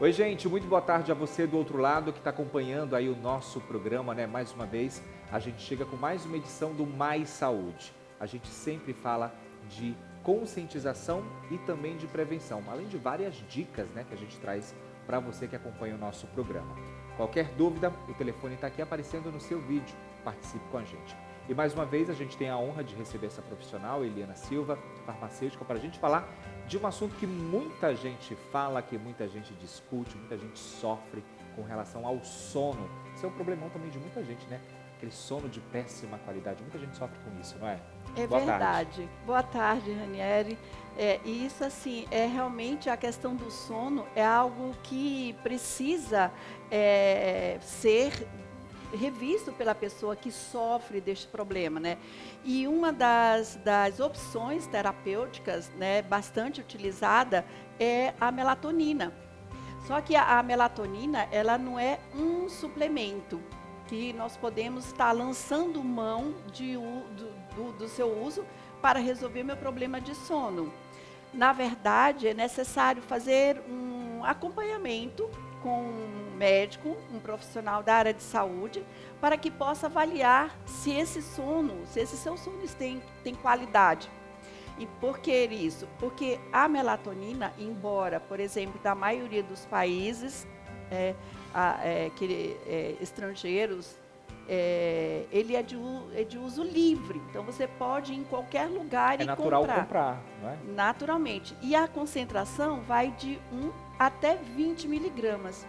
Oi, gente, muito boa tarde a você do outro lado que está acompanhando aí o nosso programa, né? Mais uma vez, a gente chega com mais uma edição do Mais Saúde. A gente sempre fala de conscientização e também de prevenção, além de várias dicas, né, que a gente traz para você que acompanha o nosso programa. Qualquer dúvida, o telefone está aqui aparecendo no seu vídeo. Participe com a gente. E mais uma vez a gente tem a honra de receber essa profissional, Eliana Silva, farmacêutica, para a gente falar de um assunto que muita gente fala, que muita gente discute, muita gente sofre com relação ao sono. Isso é um problemão também de muita gente, né? Aquele sono de péssima qualidade. Muita gente sofre com isso, não é? É Boa verdade. tarde. Boa tarde, Ranieri. E isso, assim, é realmente a questão do sono é algo que precisa ser revisto pela pessoa que sofre deste problema, né? E uma das opções terapêuticas, né, bastante utilizada é a melatonina. Só que a melatonina, ela não é um suplemento que nós podemos estar lançando mão do seu uso para resolver meu problema de sono. Na verdade, é necessário fazer um acompanhamento com um médico, um profissional da área de saúde, para que possa avaliar se esse seu sono tem qualidade. E por que isso? Porque a melatonina, embora, por exemplo, da maioria dos países estrangeiros, ele é de uso livre. Então, você pode ir em qualquer lugar É e natural comprar, não é? naturalmente. E a concentração vai de 1 até 20 miligramas.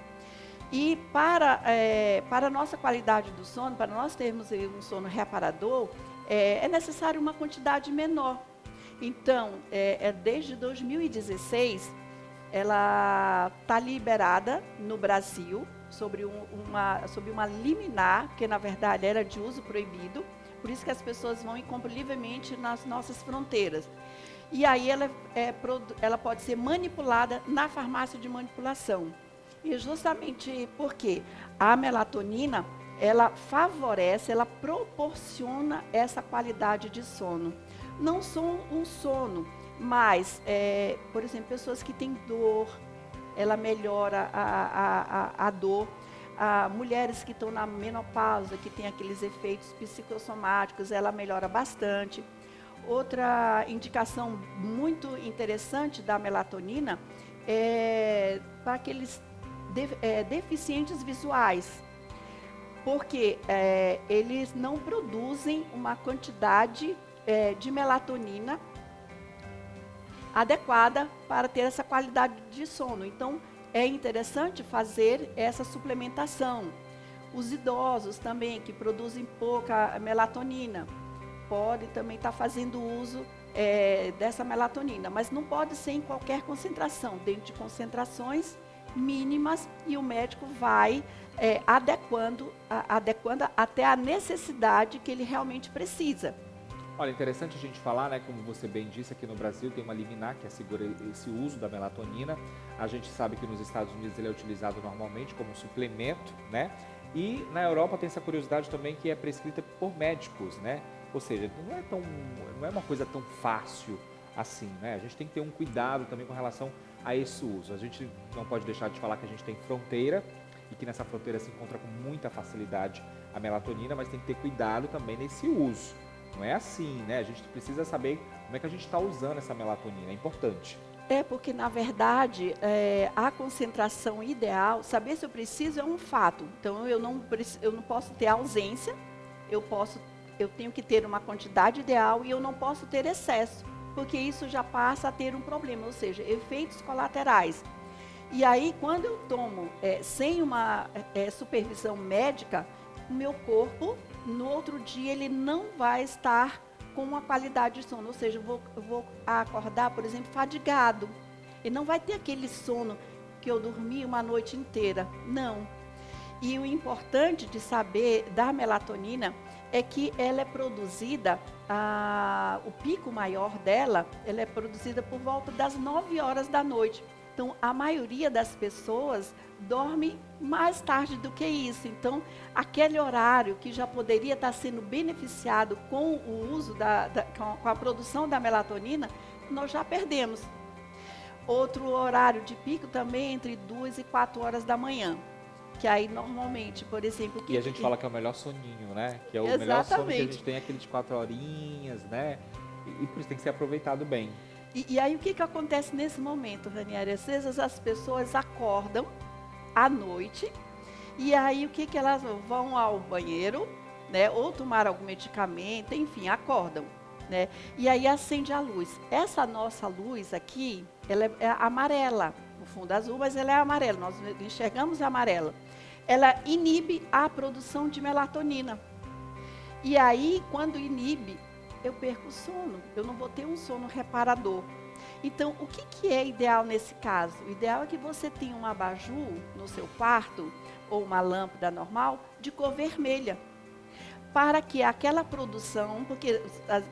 E para a nossa qualidade do sono, para nós termos um sono reparador, é necessário uma quantidade menor. Então, desde 2016, ela está liberada no Brasil sobre uma liminar, que na verdade era de uso proibido, por isso que as pessoas vão e compram livremente nas nossas fronteiras. E aí ela pode ser manipulada na farmácia de manipulação. E justamente porque a melatonina, ela favorece, ela proporciona essa qualidade de sono. Não só um sono, mas, por exemplo, pessoas que têm dor, ela melhora a dor. Mulheres que estão na menopausa, que têm aqueles efeitos psicossomáticos, ela melhora bastante. Outra indicação muito interessante da melatonina é para aqueles deficientes visuais, porque eles não produzem uma quantidade de melatonina adequada para ter essa qualidade de sono. Então, é interessante fazer essa suplementação. Os idosos também, que produzem pouca melatonina, podem também estar fazendo uso dessa melatonina, mas não pode ser em qualquer concentração, dentro de concentrações mínimas, e o médico vai adequando até a necessidade que ele realmente precisa. Olha, interessante a gente falar, né, como você bem disse, aqui no Brasil tem uma liminar que assegura esse uso da melatonina. A gente sabe que nos Estados Unidos ele é utilizado normalmente como suplemento, né? E na Europa tem essa curiosidade também que é prescrita por médicos, né? Ou seja, não é uma coisa tão fácil assim, né? A gente tem que ter um cuidado também com relação a esse uso. A gente não pode deixar de falar que a gente tem fronteira e que nessa fronteira se encontra com muita facilidade a melatonina, mas tem que ter cuidado também nesse uso. Não é assim, né? A gente precisa saber como é que a gente está usando essa melatonina, é importante. Porque na verdade, a concentração ideal, saber se eu preciso é um fato. Então, eu não posso ter ausência, eu tenho que ter uma quantidade ideal e eu não posso ter excesso, porque isso já passa a ter um problema, ou seja, efeitos colaterais. E aí, quando eu tomo sem uma supervisão médica, o meu corpo, no outro dia, ele não vai estar com uma qualidade de sono. Ou seja, eu vou acordar, por exemplo, fadigado. Ele não vai ter aquele sono que eu dormi uma noite inteira. Não. E o importante de saber da melatonina é que ela é produzida, o pico maior dela, ela é produzida por volta das 9 horas da noite. Então, a maioria das pessoas dorme mais tarde do que isso. Então, aquele horário que já poderia estar sendo beneficiado com o uso com a produção da melatonina, nós já perdemos. Outro horário de pico também entre 2 e 4 horas da manhã. Que aí normalmente, por exemplo... E a gente fala que é o melhor soninho, né? Que é o Exatamente. melhor sono que a gente tem, aquele de 4 horinhas, né? E por isso tem que ser aproveitado bem. E aí o que acontece nesse momento, Ranieri? Às vezes as pessoas acordam à noite e aí o que elas vão ao banheiro, né? Ou tomar algum medicamento, enfim, acordam, né? E aí acende a luz. Essa nossa luz aqui, ela é amarela, no fundo azul, mas ela é amarela, nós enxergamos amarela. Ela inibe a produção de melatonina. E aí, quando inibe, eu perco o sono, eu não vou ter um sono reparador. Então, o que é ideal nesse caso? O ideal é que você tenha um abajur no seu quarto, ou uma lâmpada normal, de cor vermelha. Para que aquela produção, porque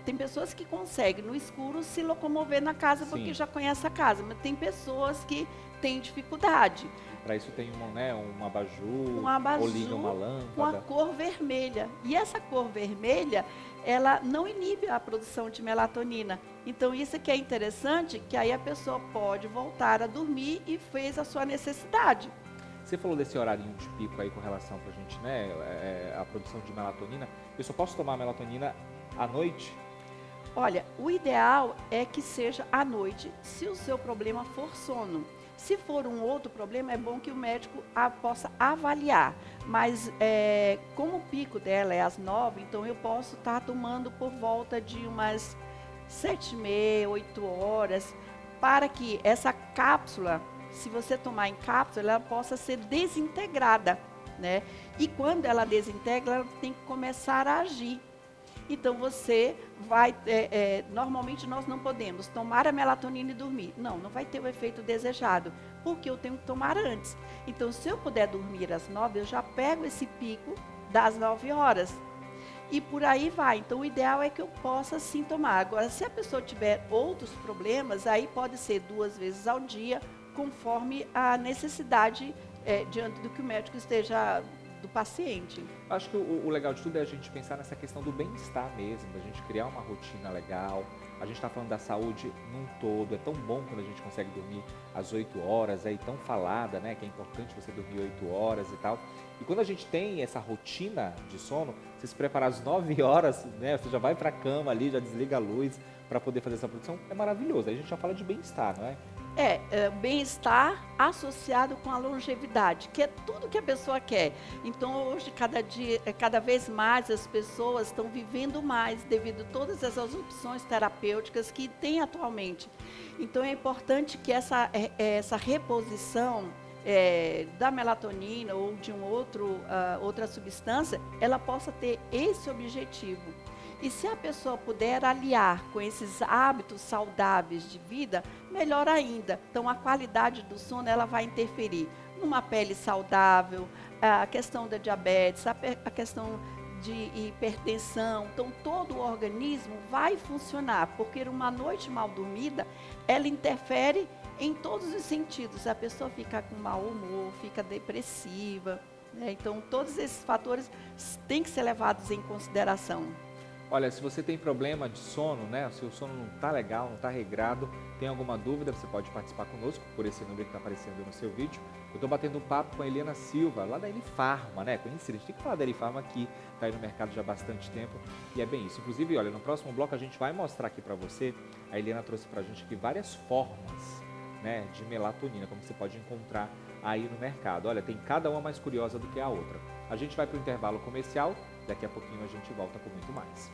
tem pessoas que conseguem no escuro se locomover na casa, porque já conhece a casa, mas tem pessoas que têm dificuldade. Para isso tem um abajur, abajur ou liga uma lâmpada. Com a cor vermelha. E essa cor vermelha, ela não inibe a produção de melatonina. Então isso que é interessante, que aí a pessoa pode voltar a dormir e fez a sua necessidade. Você falou desse horarinho de pico aí com relação pra gente, né? A produção de melatonina. Eu só posso tomar melatonina à noite? Olha, o ideal é que seja à noite, se o seu problema for sono. Se for um outro problema, é bom que o médico possa avaliar. Mas como o pico dela é às 9, então eu posso estar tomando por volta de umas 7h30, 8 horas, para que essa cápsula, se você tomar em cápsula, ela possa ser desintegrada, né? E quando ela desintegra, ela tem que começar a agir. Então você vai, normalmente nós não podemos tomar a melatonina e dormir. Não vai ter o efeito desejado, porque eu tenho que tomar antes. Então se eu puder dormir às 9, eu já pego esse pico das 9 horas. E por aí vai. Então o ideal é que eu possa sim tomar. Agora, se a pessoa tiver outros problemas, aí pode ser 2 vezes ao dia, conforme a necessidade diante do que o médico esteja do paciente. Acho que o legal de tudo é a gente pensar nessa questão do bem-estar mesmo, da gente criar uma rotina legal. A gente está falando da saúde num todo, é tão bom quando a gente consegue dormir às 8 horas, é tão falada, né, que é importante você dormir 8 horas e tal. E quando a gente tem essa rotina de sono, você se preparar às 9 horas, né, você já vai para a cama ali, já desliga a luz para poder fazer essa produção, é maravilhoso. Aí a gente já fala de bem-estar, não é? Bem-estar associado com a longevidade, que é tudo que a pessoa quer. Então, hoje, cada vez mais as pessoas estão vivendo mais devido a todas essas opções terapêuticas que tem atualmente. Então, é importante que essa reposição da melatonina ou de outra substância, ela possa ter esse objetivo. E se a pessoa puder aliar com esses hábitos saudáveis de vida, melhor ainda. Então, a qualidade do sono ela vai interferir numa pele saudável, a questão da diabetes, a questão de hipertensão. Então, todo o organismo vai funcionar, porque uma noite mal dormida, ela interfere em todos os sentidos. A pessoa fica com mau humor, fica depressiva, né? Então, todos esses fatores têm que ser levados em consideração. Olha, se você tem problema de sono, né, o seu sono não está legal, não está regrado, tem alguma dúvida, você pode participar conosco por esse número que está aparecendo no seu vídeo. Eu estou batendo um papo com a Helena Silva, lá da Elifarma, né, conhecida, a gente tem que falar da Elifarma aqui, está aí no mercado já há bastante tempo, e é bem isso. Inclusive, olha, no próximo bloco a gente vai mostrar aqui para você, a Helena trouxe para a gente aqui várias formas, né, de melatonina, como você pode encontrar aí no mercado. Olha, tem cada uma mais curiosa do que a outra. A gente vai para o intervalo comercial, daqui a pouquinho a gente volta com muito mais.